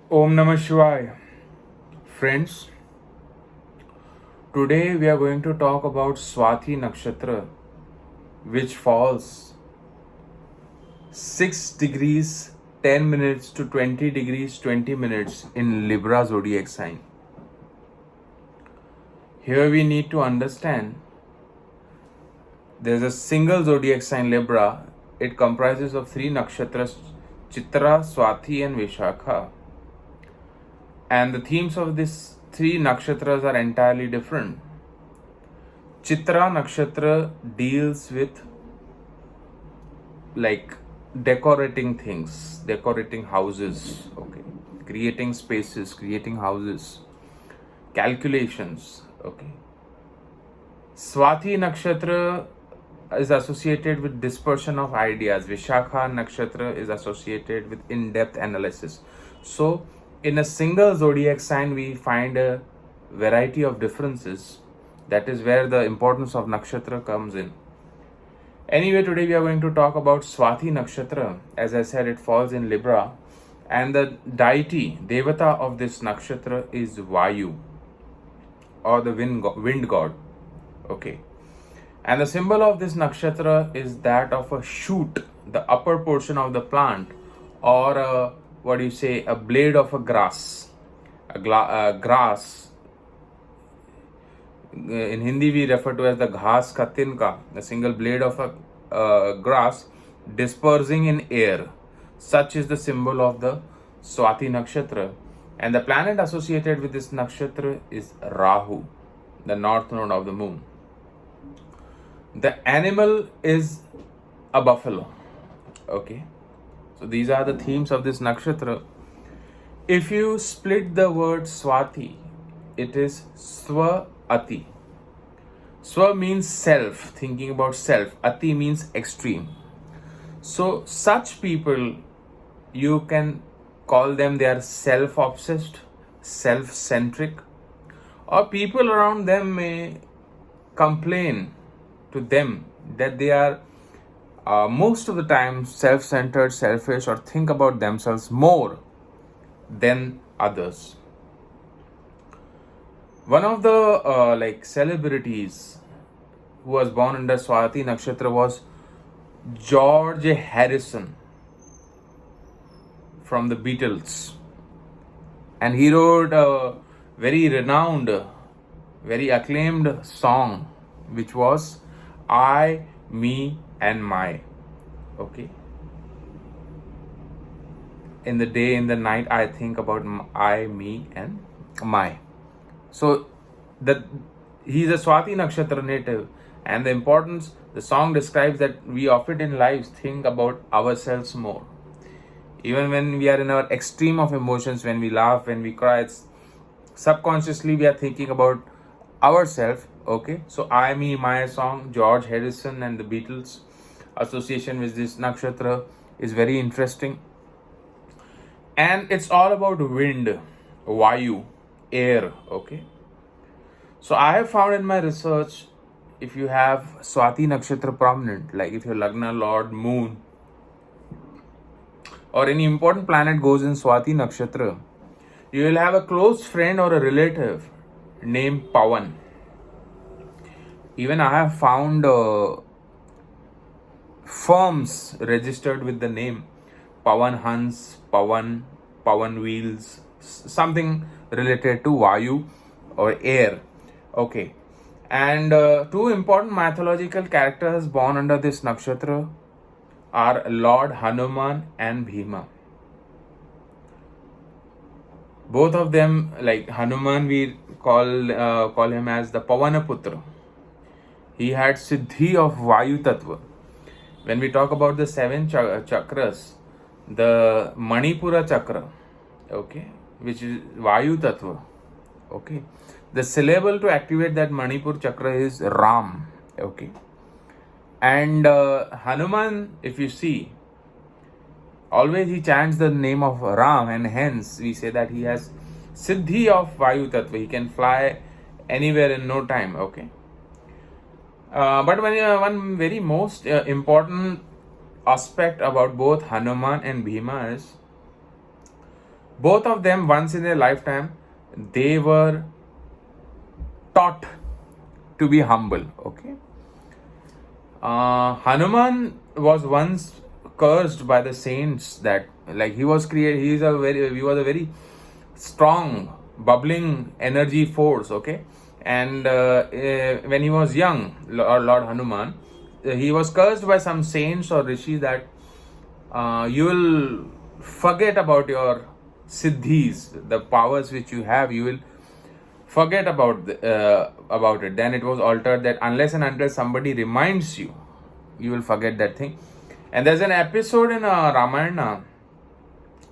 Om Namah Shivaya. Friends, today we are going to talk about Swati Nakshatra, which falls 6 degrees 10 minutes to 20 degrees 20 minutes in Libra zodiac sign. Here we need to understand there's a single zodiac sign Libra. It comprises of 3 nakshatras Chitra, Swati, and Vishakha. And the themes of these 3 nakshatras are entirely different. Chitra nakshatra deals with like decorating things, decorating houses, okay, creating spaces, creating houses, calculations, okay. Swati nakshatra is associated with dispersion of ideas. Vishakha nakshatra is associated with in-depth analysis. So in a single zodiac sign we find a variety of differences. That is where the importance of nakshatra comes in. Anyway, today we are going to talk about Swati nakshatra. As I said, it falls in Libra, and the deity, devata of this nakshatra is Vayu, or the wind god. Okay. And the symbol of this nakshatra is that of a shoot, the upper portion of the plant, or a blade of a grass. Grass. In Hindi we refer to as the ghas ka tinka, the single blade of a grass dispersing in air. Such is the symbol of the Swati nakshatra. And the planet associated with this nakshatra is Rahu, the north node of the moon. The animal is a buffalo. Okay. So these are the themes of this nakshatra. If you split the word Swati, it is Swati. Swa means self, thinking about self. Ati means extreme. So such people, you can call them, they are self-obsessed, self-centric, or people around them may complain to them that they are most of the time self-centered, selfish, or think about themselves more than others. One of the celebrities who was born under Swati nakshatra was George Harrison from the Beatles, and he wrote a very renowned, very acclaimed song, which was I, Me, and My. Okay. In the day, in the night, I think about I, me, and my. So he's a Swati nakshatra native, and the song describes that we often in lives think about ourselves more. Even when we are in our extreme of emotions, when we laugh, when we cry, subconsciously we are thinking about ourselves. Okay, so I, Me, My song, George Harrison and the Beatles association with this nakshatra is very interesting. And it's all about wind, Vayu, air. Okay, so I have found in my research, if you have Swati nakshatra prominent, like if your Lagna, Lord, Moon, or any important planet goes in Swati nakshatra, you will have a close friend or a relative named Pawan. Even I have found firms registered with the name Pawan Hans, Pawan Wheels, something related to Vayu or air. Okay. And 2 important mythological characters born under this nakshatra are Lord Hanuman and Bhima. Both of them, like Hanuman, we call him as the Pavanaputra. He had Siddhi of Vayu Tattva. When we talk about the 7 chakras, the Manipura chakra, okay, which is Vayu Tattva, okay, the syllable to activate that Manipur chakra is Ram, okay. And Hanuman, if you see, always he chants the name of Ram, and hence we say that he has Siddhi of Vayu Tattva. He can fly anywhere in no time, okay. But one very most important aspect about both Hanuman and Bhima is Both of them, once in their lifetime, they were taught to be humble. Okay. Hanuman was once cursed by the saints that, like, he was a very strong, bubbling energy force. Okay. And when he was young, Lord Hanuman, he was cursed by some saints or rishis that you will forget about your siddhis, the powers which you have. You will forget about it. Then it was altered that unless and until somebody reminds you, you will forget that thing. And there's an episode in Ramayana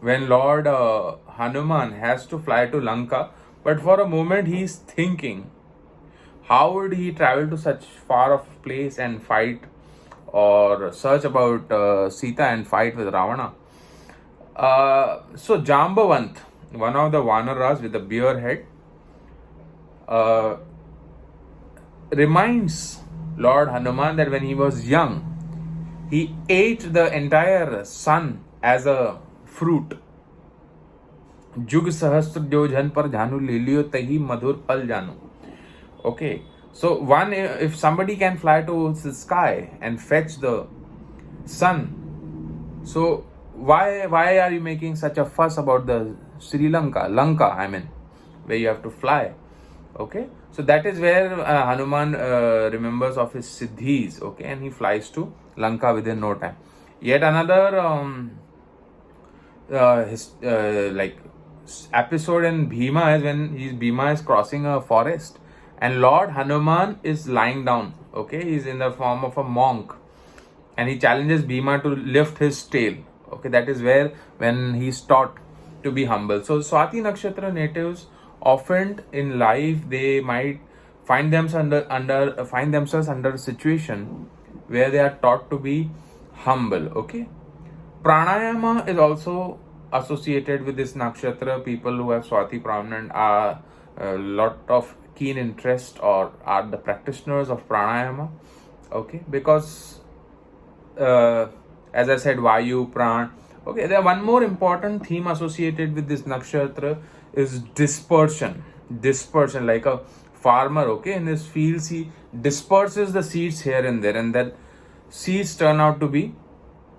when Lord Hanuman has to fly to Lanka, but for a moment he's thinking, how would he travel to such far off place and fight or search about Sita and fight with Ravana? So Jambavant, one of the Vanaras with a bear head, reminds Lord Hanuman that when he was young, he ate the entire sun as a fruit. Jug sahastra jo jhan par jhanu liliyo tahi madhur pal janu. Okay, so if somebody can fly to the sky and fetch the sun, so why are you making such a fuss about the Lanka, I mean, where you have to fly? Okay, so that is where Hanuman remembers of his siddhis. Okay, and he flies to Lanka within no time. Yet another episode in Bhima is when Bhima is crossing a forest and Lord Hanuman is lying down. Okay, he's in the form of a monk and he challenges Bhima to lift his tail. Okay, that is where when he's taught to be humble. So Swati Nakshatra natives often in life they might find themselves under a situation where they are taught to be humble. Okay, pranayama is also associated with this nakshatra. People who have Swati prominent are a lot of keen interest or are the practitioners of pranayama. Okay, because as I said, Vayu, Pran. Okay, there one more important theme associated with this nakshatra is dispersion. Dispersion, like a farmer, okay, in his fields, he disperses the seeds here and there, and that seeds turn out to be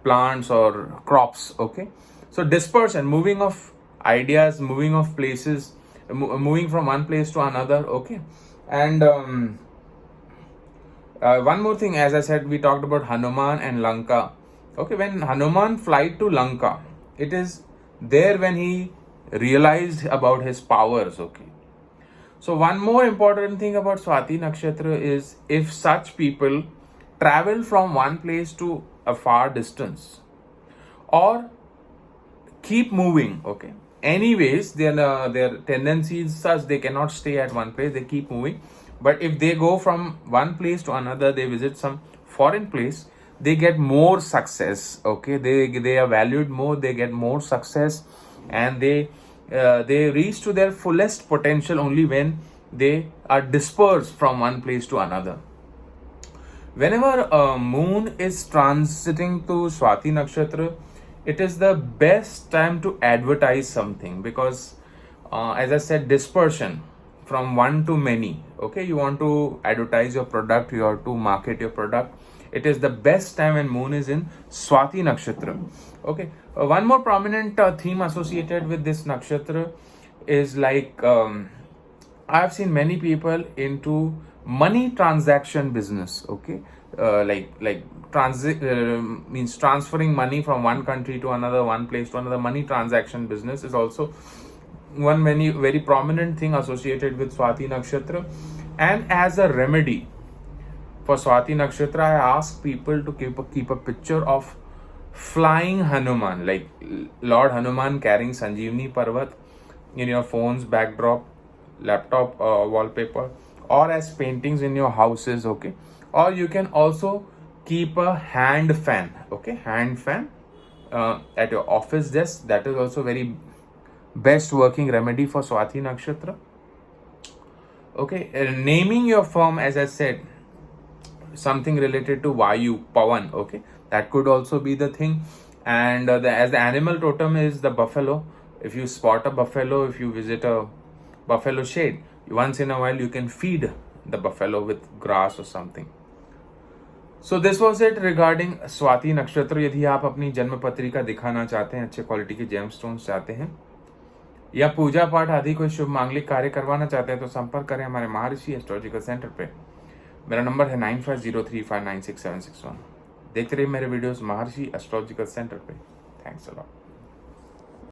plants or crops. Okay, so dispersion, moving of ideas, moving of places, moving from one place to another. Okay, and one more thing, as I said, we talked about Hanuman and Lanka. Okay, when Hanuman fly to Lanka, it is there when he realized about his powers. Okay, so one more important thing about Swati Nakshatra is if such people travel from one place to a far distance or keep moving. Okay, anyways, their tendency is such they cannot stay at one place, they keep moving. But if they go from one place to another, they visit some foreign place, they get more success. Okay, they are valued more, they get more success, and they reach to their fullest potential only when they are dispersed from one place to another. Whenever a moon is transiting to Swati Nakshatra, it is the best time to advertise something because as I said, dispersion from one to many. Okay, you want to advertise your product, you have to market your product. It is the best time when moon is in Swati Nakshatra. Okay, one more prominent theme associated with this nakshatra is like I have seen many people into money transaction business. Okay, means transferring money from one country to another, one place to another. Money transaction business is also one very prominent thing associated with Swati Nakshatra. And as a remedy for Swati Nakshatra, I ask people to keep a picture of flying Hanuman, like Lord Hanuman carrying Sanjeevani Parvat in your phone's backdrop, laptop wallpaper, or as paintings in your houses. Okay, or you can also keep a hand fan. Okay, hand fan at your office desk. That is also very best working remedy for Swati Nakshatra. Okay, naming your firm, as I said, something related to Vayu, Pavan. Okay, that could also be the thing. And as the animal totem is the buffalo, if you spot a buffalo, if you visit a buffalo shade, once in a while you can feed the buffalo with grass or something. So this was it regarding Swati नक्षत्र. यदि आप अपनी जन्म पत्रिका दिखाना चाहते हैं, अच्छे क्वालिटी के जेमस्टोन्स चाहते हैं, या पूजा पाठ आदि कोई शुभ मांगलिक कार्य करवाना चाहते हैं, तो संपर्क करें हमारे महर्षि एस्ट्रोलॉजिकल सेंटर पे. मेरा नंबर है 9503596761. देखते रहिए मेरे वीडियोस महर्षि एस्ट्रोलॉजिकल सेंटर पे. Thanks a lot.